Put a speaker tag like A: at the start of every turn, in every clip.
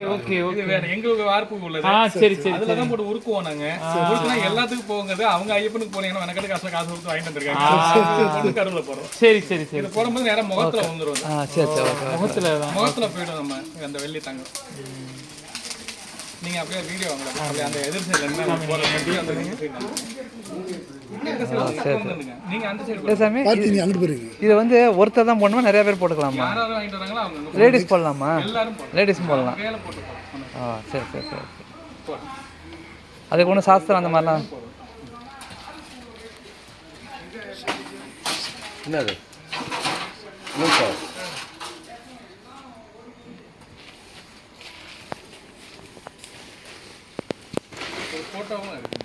A: Okay okay
B: வேற எங்களுக்கு வார்ப்பு உள்ளது.
A: சரி சரி
B: அதுல தான் போட்டு உருக்குவோம் நாங்க. உருக்குனா எல்லாத்துக்கும் போகுது. அவங்க ஐயப்பனுக்கு போனீங்கன்னா எனக்கு காசு கொடுத்து வாங்கிட்டு வந்திருக்காங்க. கருவில போறோம்.
A: சரி சரி சரி.
B: இது போடும்போது நேரா முகத்துல வந்துரும்.
C: சரி சரி ஓகே.
B: முகத்துல போய்டும் நம்ம அந்த வெள்ளி தங்கம். நீங்க அப்படியே வீடியோ வாங்கலாம். அப்படியே அந்த எதிர் சைடுல என்ன போறீங்க அந்த நீங்க அந்த சைடு
C: சாமி நீங்க அங்க போறீங்க. இது வந்து ஒருத்தர் தான் போடணுமா நிறைய பேர் போட்டுக்கலாமா?
B: யாராவது வாங்கிட்டு வராங்களோ அவங்க
C: லேடிஸ் போடலாமா?
B: எல்லாரும் போடலாம்.
C: லேடிஸும் போடலாம்.
B: மேல போட்டுக்கலாம்.
C: சரி சரி சரி. அதுக்கு ஒன்றும் சாஸ்திரம் அந்த மாதிரிலாம்
D: என்னது
B: போட்டோவும் இருக்கு.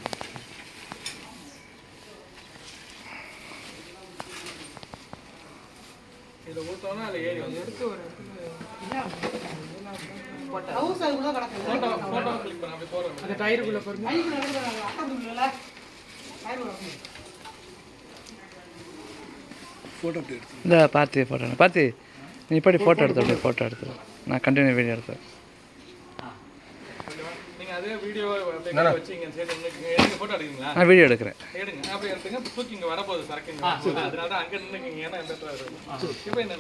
B: இதுல ஊத்தோனா அதுல ஏறி வந்து எடுத்து ஒரு ஹவுஸ் அது கூட கடக்குது. போட்டோ கிளிக் பண்ண அப்படியே போறோம். அந்த டயருக்குள்ள பாருங்க.
D: ஃபோட்டோ அப்படி எடுத்து
C: இந்த பார்த்தி நீ இப்படி ஃபோட்டோ எடுத்து அப்படியே ஃபோட்டோ எடுத்து நான் கண்டினியூ வீடியோ எடுத்தேன்.
B: நீங்க அதே வீடியோ அப்படியே வச்சீங்க சரி நீங்க போட்டோ எடுக்கீங்களா?
C: நான் வீடியோ எடுக்கிறேன்.
B: எடுங்க அப்படியே எடுத்துங்க. தூக்கி இங்க வரப்போகுது சரக்குங்க. அதனால தான் அங்க நின்னுக்கீங்க. ஏன்னா இந்த இடத்துல இருக்கு. இப்போ என்ன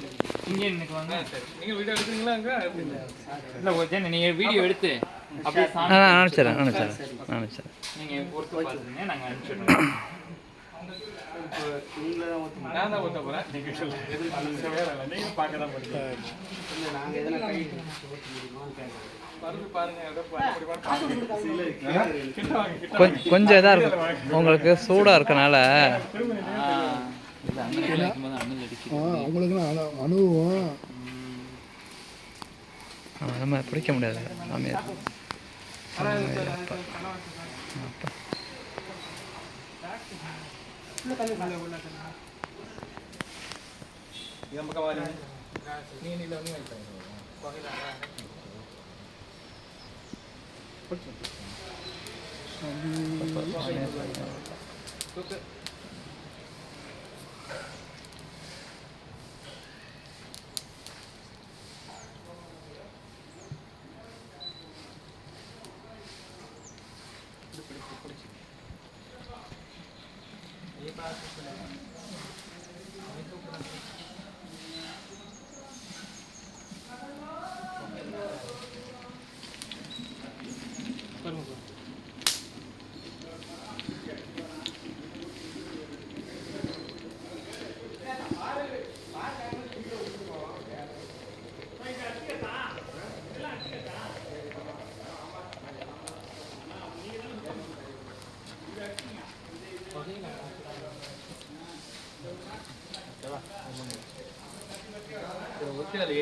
A: இங்கே நினைக்கு வாங்க.
B: சரி நீங்க வீடியோ எடுக்கிறீங்களா அங்க எப்படி
A: இல்ல ஓகே நீங்க வீடியோ எடுத்து அப்படியே
C: நான் அனுப்பிச்சிடுறேன்
A: நீங்க ஒர்க் பாத்துங்க நாங்க அனுப்பிச்சிடுறோம்.
B: நான் தான் ஊத்த போறேன். நீங்க சொல்லுங்க. வேற இல்ல நீங்க பார்க்க தான் போறீங்க. இல்ல நாங்க எதனா கை பாருங்க
C: கொஞ்சம் இதாக இருக்கும் உங்களுக்கு சூடாக இருக்கனால
D: அவங்களுக்கு அனுபவம்
C: நம்ம பிடிக்க முடியாது மாமியார்.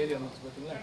B: ஏறி வந்துச்சு பார்த்தீங்களா?